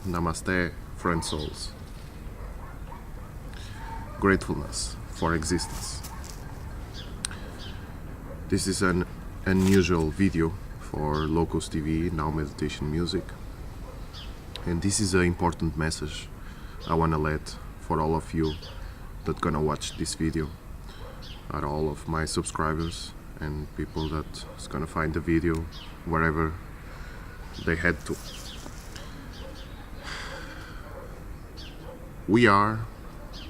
Namaste, friend souls. Gratefulness for existence. This is an unusual video for LOKOS TV, Now Meditation Music. And this is an important message I want to let for all of you that gonna watch this video, are all of my subscribers and people that is gonna find the video wherever they head to. We are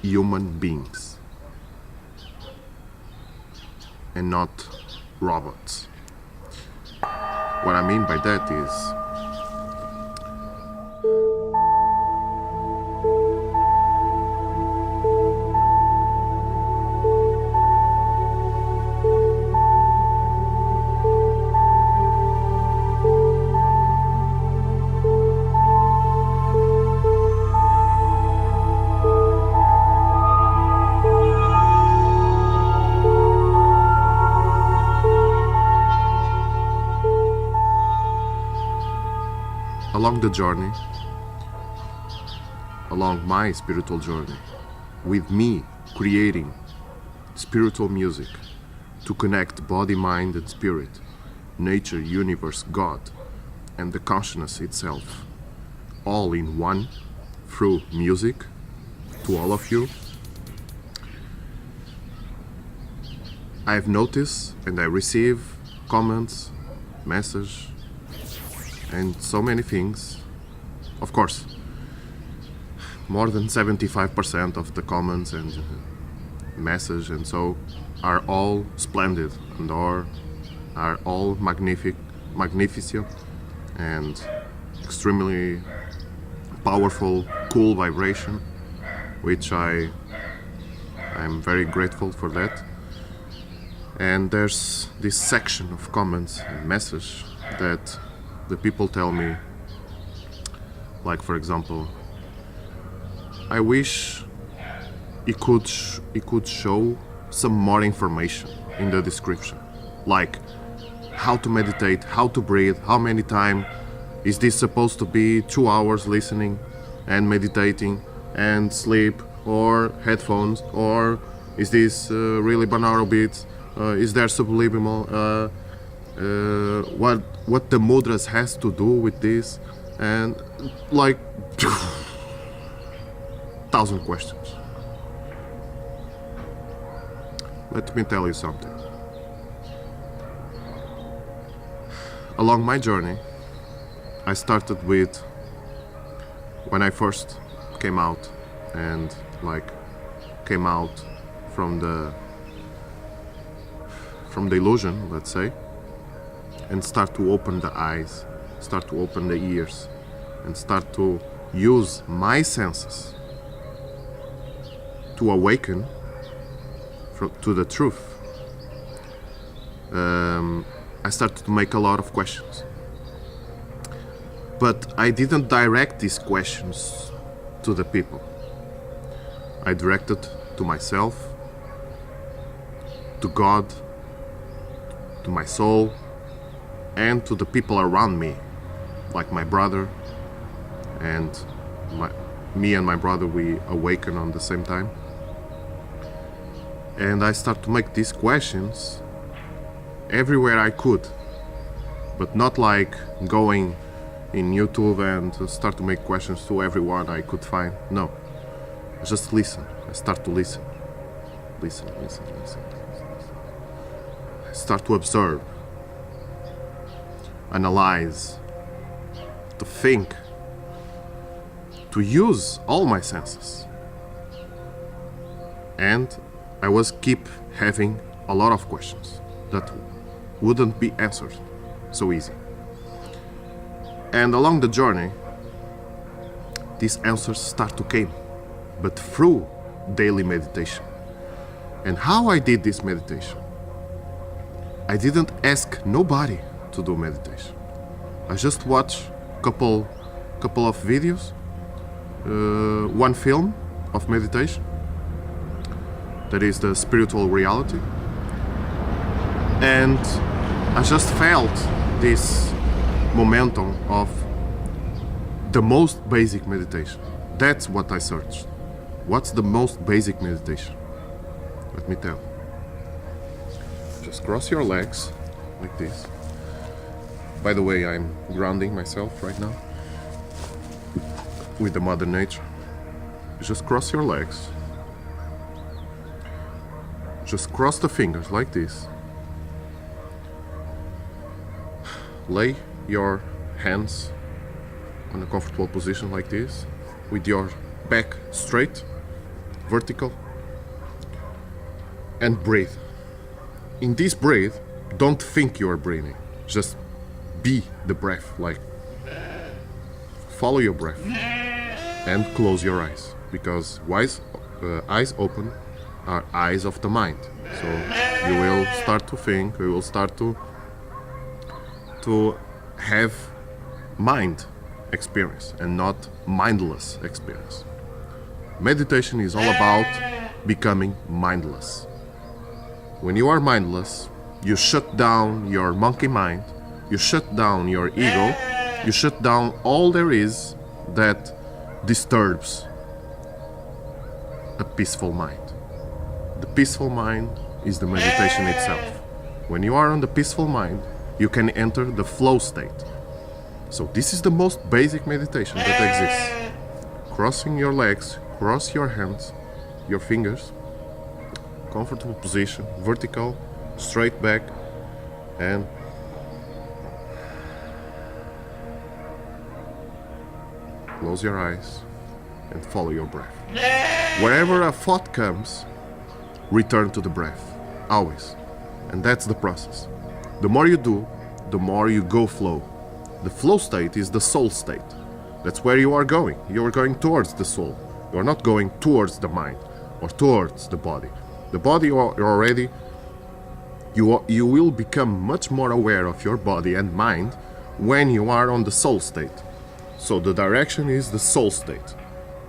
human beings and not robots. What I mean by that is along the journey, along my spiritual journey, with me creating spiritual music to connect body, mind and spirit, nature, universe, God, and the consciousness itself, all in one through music to all of you. I've noticed and I receive comments, messages, and so many things. Of course, more than 75% of the comments and message and so are all splendid and are all magnificent and extremely powerful, cool vibration, which I'm very grateful for that. And there's this section of comments and message that the people tell me, like for example, I wish it could show some more information in the description, like how to meditate, how to breathe, how many times, is this supposed to be 2 hours listening and meditating and sleep, or headphones, or is this really binaural beats, is there subliminal, what the mudras has to do with this, and like 1,000 questions. Let me tell you something. Along my journey, I started with when I first came out and came out from the illusion, let's say, and start to open the eyes, start to open the ears, and start to use my senses to awaken to the truth. I started to make a lot of questions. But I didn't direct these questions to the people. I directed to myself, to God, to my soul, and to the people around me, like my brother, and me and my brother, we awaken on the same time. And I start to make these questions everywhere I could, but not like going in YouTube and start to make questions to everyone I could find. No, just listen. I start to listen. Listen. I start to observe, analyze, to think, to use all my senses. And I was keep having a lot of questions that wouldn't be answered so easy. And along the journey, these answers start to come, but through daily meditation. And how I did this meditation, I didn't ask nobody to do meditation. I just watched couple of videos, one film of meditation, that is the spiritual reality, and I just felt this momentum of the most basic meditation. That's what I searched. What's the most basic meditation? Let me tell. Just cross your legs like this. By the way, I'm grounding myself right now with the Mother Nature. Just cross your legs. Just cross the fingers like this. Lay your hands on a comfortable position like this, with your back straight, vertical, and breathe. In this breath, don't think you are breathing. Just be the breath, like follow your breath and close your eyes, because eyes open are eyes of the mind. So you will start to think, you will start to have mind experience and not mindless experience. Meditation is all about becoming mindless. When you are mindless, you shut down your monkey mind, you shut down your ego, you shut down all there is that disturbs a peaceful mind. The peaceful mind is the meditation itself. When you are on the peaceful mind, you can enter the flow state. So this is the most basic meditation that exists. Crossing your legs, cross your hands, your fingers, comfortable position, vertical, straight back, and close your eyes and follow your breath. Wherever a thought comes, return to the breath, always. And that's the process. The more you do, the more you go flow. The flow state is the soul state. That's where you are going. You are going towards the soul. You are not going towards the mind or towards the body. The body you are already, you will become much more aware of your body and mind when you are on the soul state. So the direction is the soul state,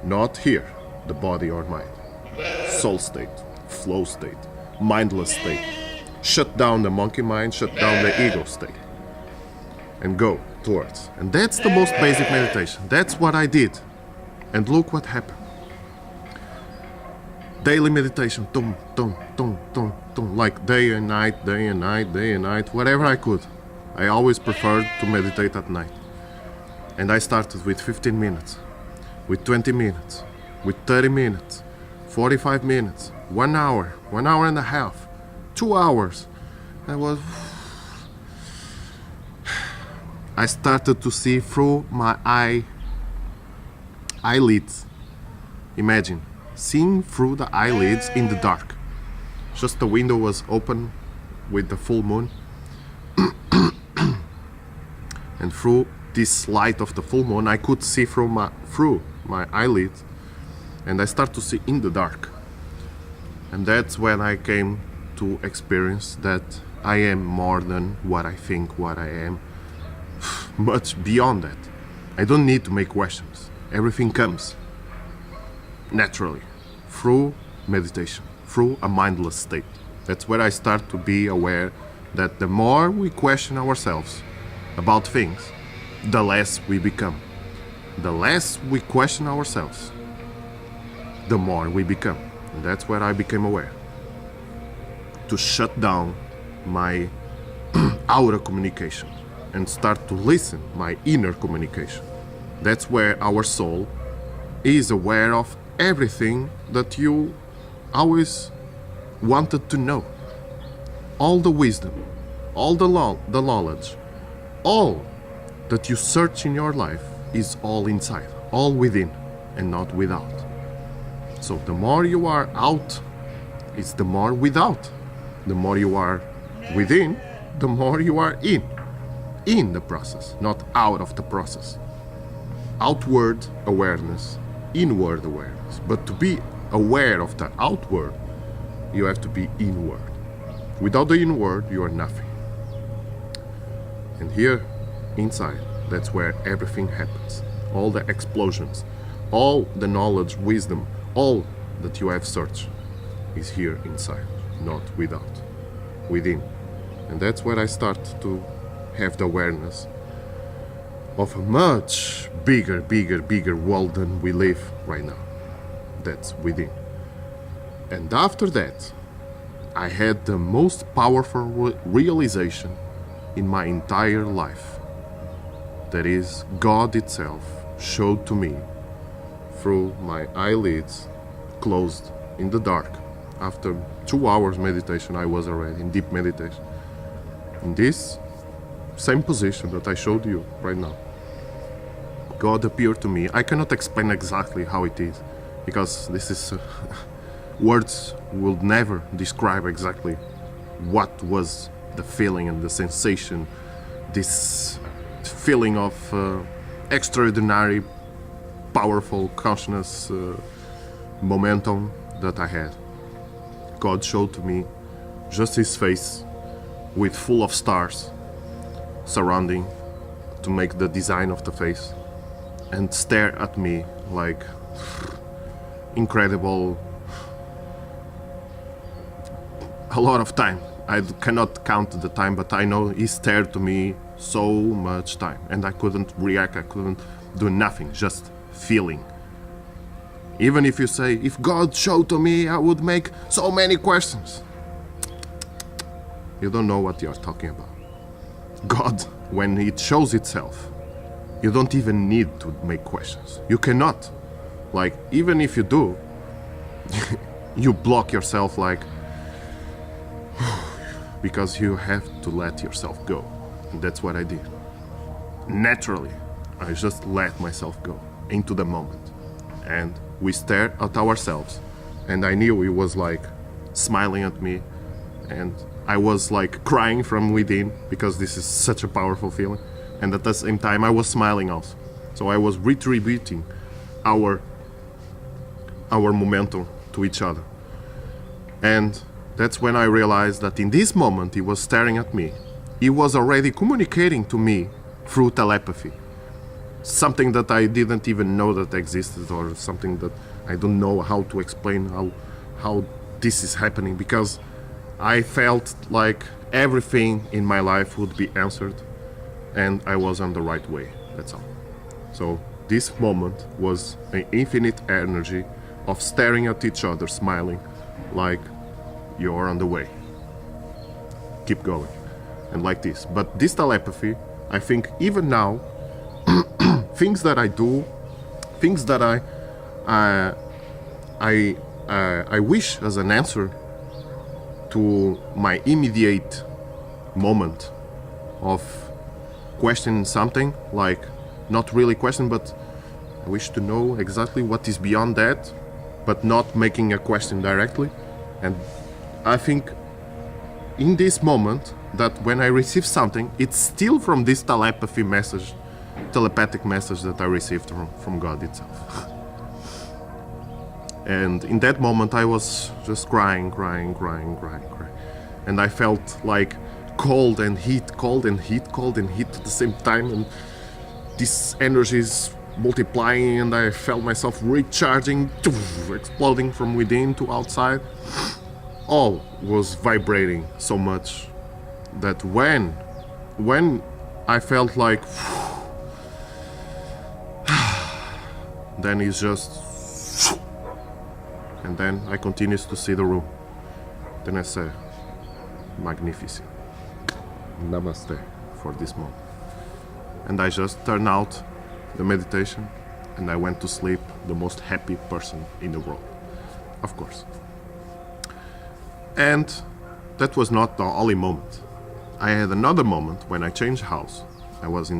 not here, the body or mind. Soul state, flow state, mindless state. Shut down the monkey mind, shut down the ego state, and go towards. And that's the most basic meditation. That's what I did. And look what happened. Daily meditation, tum, tum, tum, tum, tum, like day and night, day and night, day and night, whatever I could. I always preferred to meditate at night. And I started with 15 minutes, with 20 minutes, with 30 minutes, 45 minutes, 1 hour, 1 hour and a half, 2 hours. I started to see through my eyelids. Imagine, seeing through the eyelids in the dark. Just the window was open with the full moon. And through this light of the full moon, I could see through my eyelids. And I start to see in the dark. And that's when I came to experience that I am more than what I think what I am. Much beyond that. I don't need to make questions. Everything comes naturally through meditation, through a mindless state. That's where I start to be aware that the more we question ourselves about things, the less we become. The less we question ourselves, the more we become. And that's where I became aware. To shut down my outer communication and start to listen my inner communication. That's where our soul is aware of everything that you always wanted to know. All the wisdom, all the knowledge, all that you search in your life is all inside, all within and not without. So the more you are out, it's the more without. The more you are within, the more you are in the process, not out of the process. Outward awareness, inward awareness. But to be aware of the outward, you have to be inward. Without the inward, you are nothing. And here, inside, that's where everything happens. All the explosions, all the knowledge, wisdom, all that you have searched is here inside, not without, within. And that's where I start to have the awareness of a much bigger world than we live right now. That's within. And after that, I had the most powerful realization in my entire life. That is, God itself showed to me through my eyelids closed in the dark. After 2 hours meditation, I was already in deep meditation. In this same position that I showed you right now. God appeared to me. I cannot explain exactly how it is, because this is words will never describe exactly what was the feeling and the sensation, this feeling of extraordinary, powerful consciousness momentum that I had. God showed to me just his face with full of stars surrounding to make the design of the face, and stare at me like incredible, a lot of time. I cannot count the time, but I know he stared to me so much time, and I couldn't react, I couldn't do nothing, just feeling. Even if you say, if God showed to me, I would make so many questions. You don't know what you're talking about. God, when it shows itself, you don't even need to make questions. You cannot. Like, even if you do, you block yourself, like, because you have to let yourself go. And that's what I did. Naturally, I just let myself go into the moment. And we stared at ourselves, and I knew he was like smiling at me, and I was like crying from within, because this is such a powerful feeling. And at the same time, I was smiling also. So I was retributing our momentum to each other. And that's when I realized that in this moment he was staring at me. He was already communicating to me through telepathy. Something that I didn't even know that existed, or something that I don't know how to explain how this is happening, because I felt like everything in my life would be answered and I was on the right way. That's all. So this moment was an infinite energy of staring at each other, smiling, like you're on the way. Keep going. And like this. But this telepathy, I think even now, things that I do, things that I wish as an answer to my immediate moment of questioning something, like not really question, but I wish to know exactly what is beyond that, but not making a question directly. And I think in this moment that when I receive something, it's still from this telepathic message that I received from God itself. And in that moment I was just crying. And I felt like cold and heat at the same time, and this energy is multiplying, and I felt myself recharging, exploding from within to outside. All was vibrating so much that when I felt like then it's just, and then I continues to see the room. Then I say, magnificent, namaste for this moment. And I just turned out the meditation and I went to sleep the most happy person in the world, of course. And that was not the only moment. I had another moment when I changed house. I was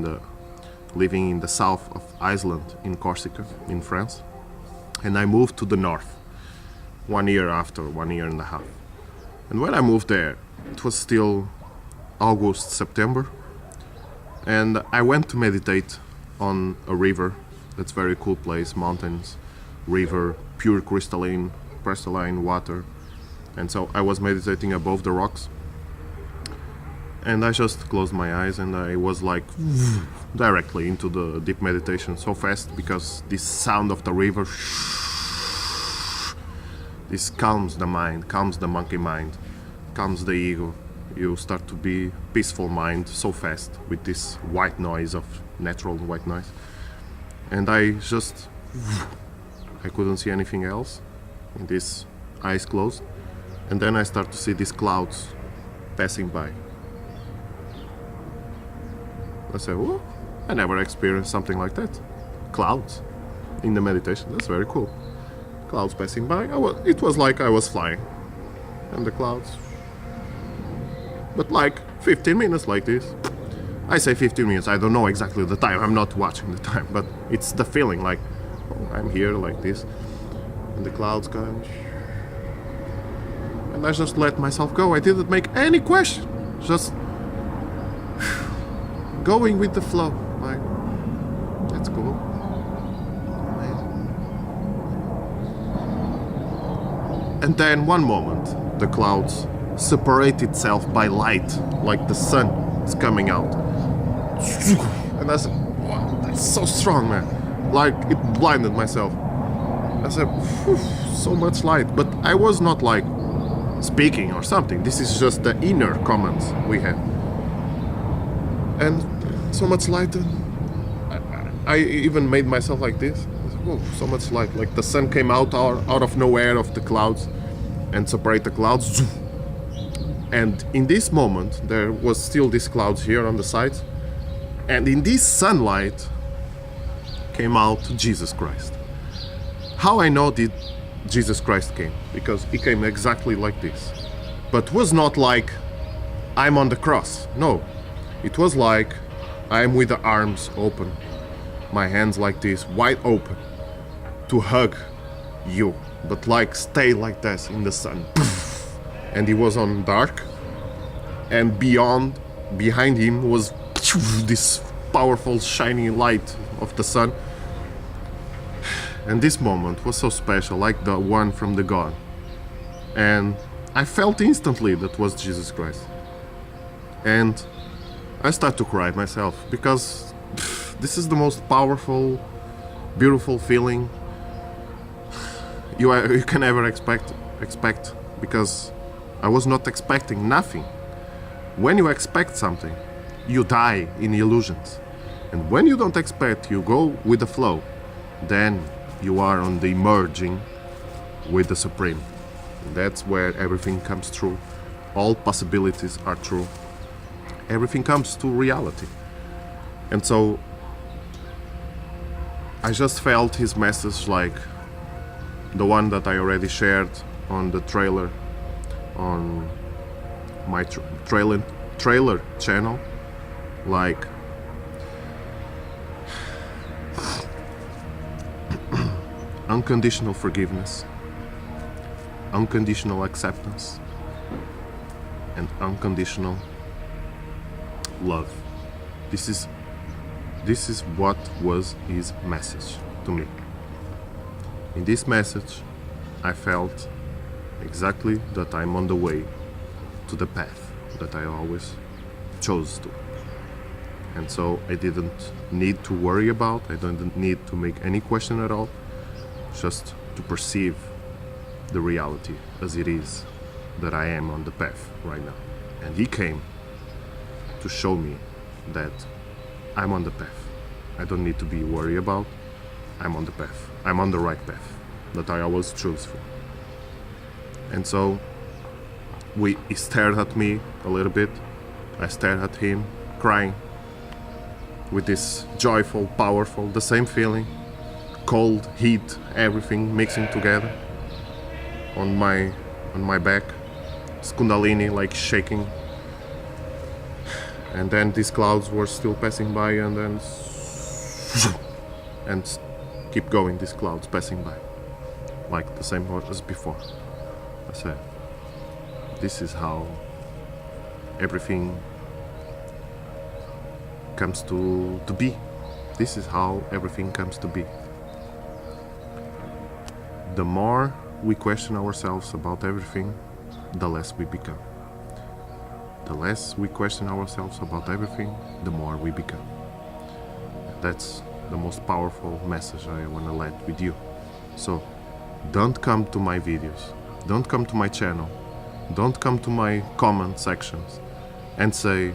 living in the south of Iceland, in Corsica, in France, and I moved to the north 1 year after, 1 year and a half. And when I moved there, it was still August, September, and I went to meditate on a river. That's a very cool place, mountains, river, pure crystalline water. And so I was meditating above the rocks, and I just closed my eyes and I was like directly into the deep meditation so fast, because this sound of the river, this calms the mind, calms the monkey mind, calms the ego. You start to be peaceful mind so fast with this white noise of natural white noise. And I couldn't see anything else, and this eyes closed, and then I start to see these clouds passing by. I said, oh, I never experienced something like that. Clouds in the meditation, that's very cool. Clouds passing by, it was like I was flying, and the clouds, but like 15 minutes like this. I say 15 minutes, I don't know exactly the time, I'm not watching the time, but it's the feeling like, oh, I'm here like this, and the clouds come, and I just let myself go. I didn't make any question, just going with the flow, like, that's cool. And then one moment, the clouds separate itself by light, like the sun is coming out. And I said, wow, that's so strong, man. Like, it blinded myself. I said, so much light. But I was not like speaking or something. This is just the inner comments we had. And so much light. I even made myself like this. I said, whoa, so much light. Like the sun came out of nowhere of the clouds and separate the clouds. And in this moment, there was still these clouds here on the sides. And in this sunlight came out Jesus Christ. How I know did Jesus Christ came? Because he came exactly like this. But was not like I'm on the cross. No. It was like I'm with the arms open, my hands like this, wide open, to hug you. But like stay like this in the sun. And he was on dark. And behind him was this powerful shining light of the sun. And this moment was so special, like the one from the God. And I felt instantly that was Jesus Christ. And I started to cry myself, because this is the most powerful, beautiful feeling you can ever expect, because I was not expecting nothing. When you expect something, you die in illusions. And when you don't expect, you go with the flow, then you are on the merging with the Supreme. And that's where everything comes true. All possibilities are true. Everything comes to reality. And so I just felt his message, like the one that I already shared on the trailer, on my trailer channel, like unconditional forgiveness, unconditional acceptance, and unconditional love. This is what was his message to me. In this message, I felt exactly that I'm on the way to the path that I always chose to. And so I didn't need to worry about, I didn't need to make any question at all, just to perceive the reality as it is, that I am on the path right now. And he came to show me that I'm on the path. I don't need to be worried about, I'm on the path. I'm on the right path that I always choose for. And so he stared at me a little bit, I stared at him, crying, with this joyful, powerful, the same feeling, cold, heat, everything mixing together on my back, Kundalini like shaking. And then these clouds were still passing by, and then and keep going, these clouds passing by, like the same as before. I said, this is how everything comes to be. This is how everything comes to be. The more we question ourselves about everything, the less we become. The less we question ourselves about everything, the more we become. That's the most powerful message I want to let with you. So don't come to my videos, don't come to my channel, don't come to my comment sections and say,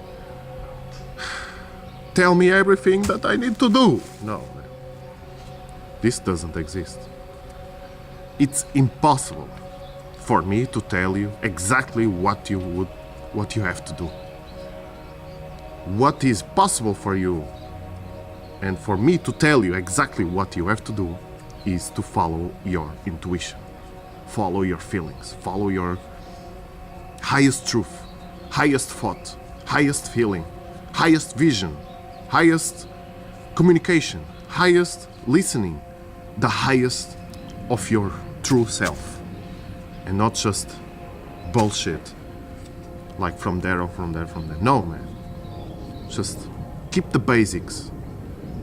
tell me everything that I need to do. No, man. This doesn't exist. It's impossible for me to tell you exactly what you have to do. What is possible for you and for me to tell you exactly what you have to do is to follow your intuition, follow your feelings, follow your highest truth, highest thought, highest feeling, highest vision, highest communication, highest listening, the highest of your true self, and not just bullshit like from there or from there, from there. No, man. Just keep the basics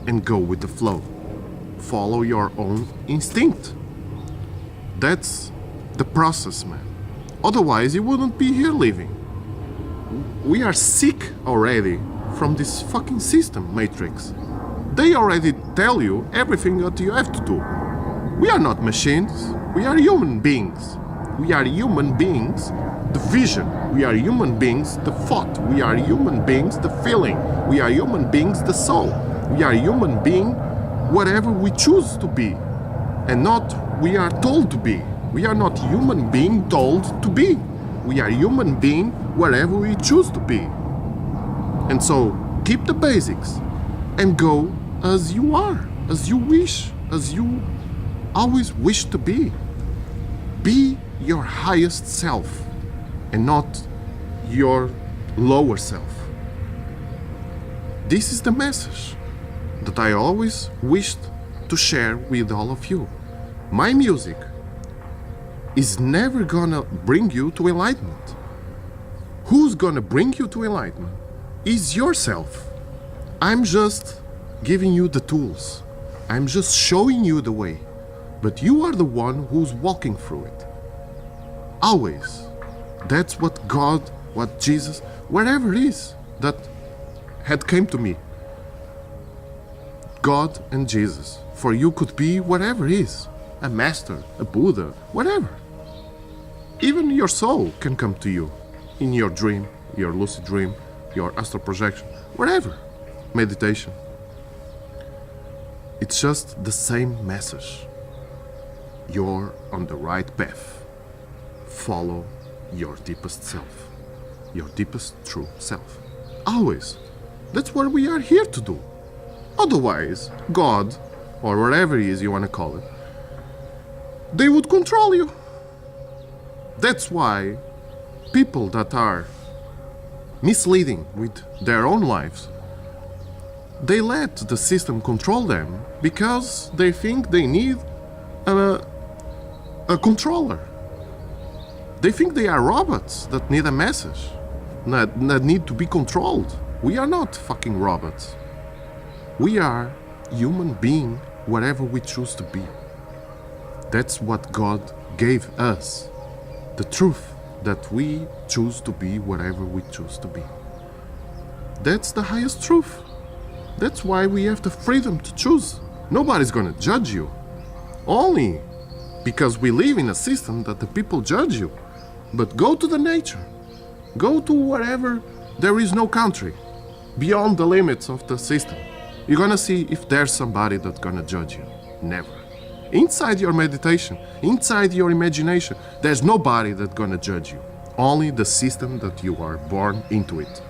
and go with the flow. Follow your own instinct. That's the process, man. Otherwise, you wouldn't be here living. We are sick already from this fucking system, Matrix. They already tell you everything that you have to do. We are not machines. We are human beings. We are human beings, the vision. We are human beings, the thought. We are human beings, the feeling. We are human beings, the soul. We are human being, whatever we choose to be, and not we are told to be. We are not human being told to be. We are human being wherever we choose to be. And so keep the basics and go as you are, as you wish, as you always wish to be. Be your highest self and not your lower self. This is the message that I always wished to share with all of you. My music is never gonna bring you to enlightenment. Who's gonna bring you to enlightenment is yourself. I'm just giving you the tools. I'm just showing you the way. But you are the one who's walking through it. Always. That's what God, what Jesus, whatever it is that had came to me. God and Jesus. For you could be whatever it is. A master, a Buddha, whatever. Even your soul can come to you in your dream, your lucid dream, your astral projection, whatever. Meditation. It's just the same message. You're on the right path. Follow your deepest self. Your deepest true self. Always. That's what we are here to do. Otherwise, God, or whatever it is you want to call it, they would control you. That's why people that are misleading with their own lives, they let the system control them because they think they need a controller. They think they are robots that need a message, that need to be controlled. We are not fucking robots. We are human being, whatever we choose to be. That's what God gave us. The truth that we choose to be whatever we choose to be. That's the highest truth. That's why we have the freedom to choose. Nobody's gonna judge you. Only because we live in a system that the people judge you. But go to the nature. Go to wherever there is no country. Beyond the limits of the system. You're gonna see if there's somebody that's gonna judge you. Never. Inside your meditation, inside your imagination, there's nobody that's gonna judge you. Only the system that you are born into it.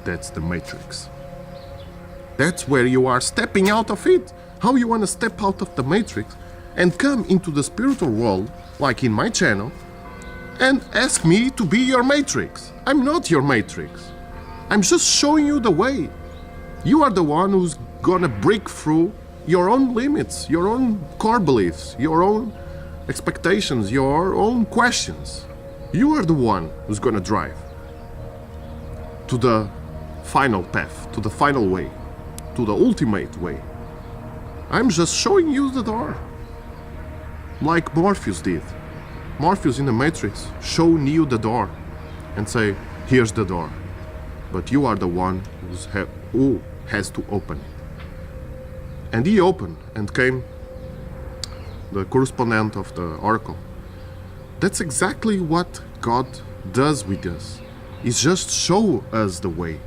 That's the matrix. That's where you are stepping out of it. How you wanna step out of the matrix and come into the spiritual world, like in my channel, and ask me to be your matrix. I'm not your matrix. I'm just showing you the way. You are the one who's gonna break through your own limits, your own core beliefs, your own expectations, your own questions. You are the one who's gonna drive to the final path, to the final way, to the ultimate way. I'm just showing you the door. Like Morpheus did. Morpheus in the Matrix showed Neo the door and say, here's the door. But you are the one who has to open it. And he opened and came the correspondent of the oracle. That's exactly what God does with us. He just shows us the way.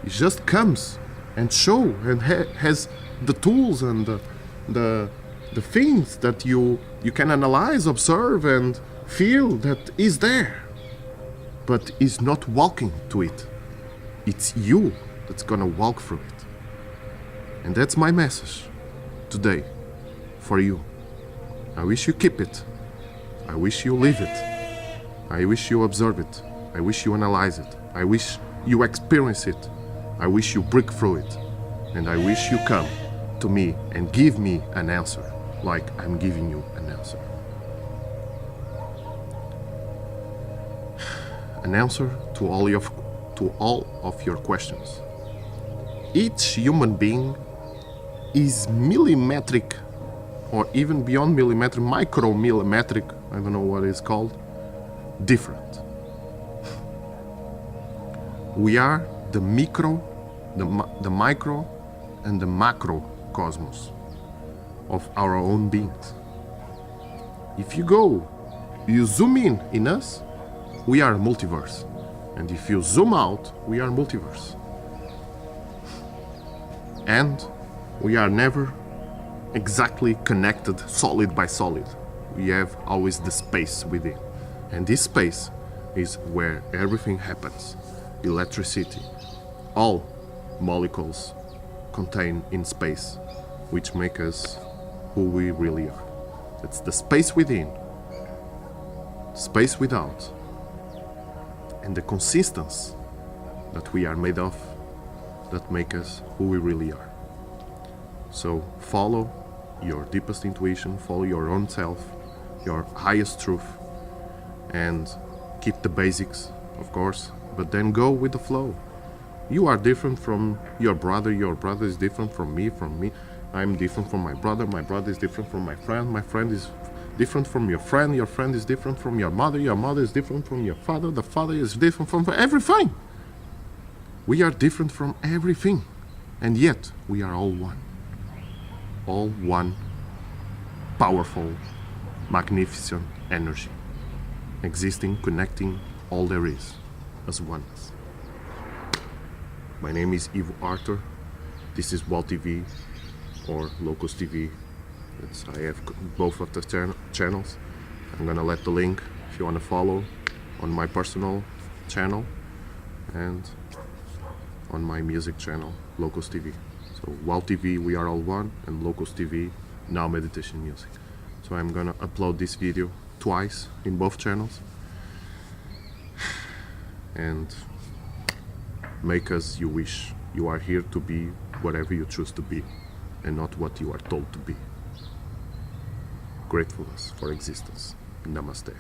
He just comes and show and has the tools and the things that you can analyze, observe, and feel that is there, but is not walking to it. It's you that's gonna walk through it. And that's my message today for you. I wish you keep it. I wish you live it. I wish you observe it. I wish you analyze it. I wish you experience it. I wish you break through it. And I wish you come to me and give me an answer, like I'm giving you an answer. An answer to all of your questions. Each human being is millimetric, or even beyond millimetric, micromillimetric, I don't know what it's called, different. We are the micro, the micro, and the macro cosmos of our own beings. If you zoom in us, we are a multiverse. And if you zoom out, we are multiverse. And we are never exactly connected solid by solid. We have always the space within. And this space is where everything happens. Electricity, all molecules contained in space, which make us who we really are. It's the space within, space without, and the consistency that we are made of that make us who we really are. So follow your deepest intuition, follow your own self, your highest truth, and keep the basics, of course, but then go with the flow. You are different from your brother is different from me, I'm different from my brother is different from my friend is different from your friend is different from your mother is different from your father, the father is different from everything. We are different from everything, and yet we are all one. All one powerful, magnificent energy, existing, connecting all there is as oneness. My name is Ivo Arthur. This is WAAO TV or LOKOS TV. I have both of the channels. I'm gonna let the link if you want to follow on my personal channel and on my music channel, LOKOS TV. So WAAO TV, we are all one, and LOKOS TV, now meditation music. So I'm gonna upload this video twice in both channels and make as you wish. You are here to be whatever you choose to be and not what you are told to be. Gratefulness for existence. Namaste.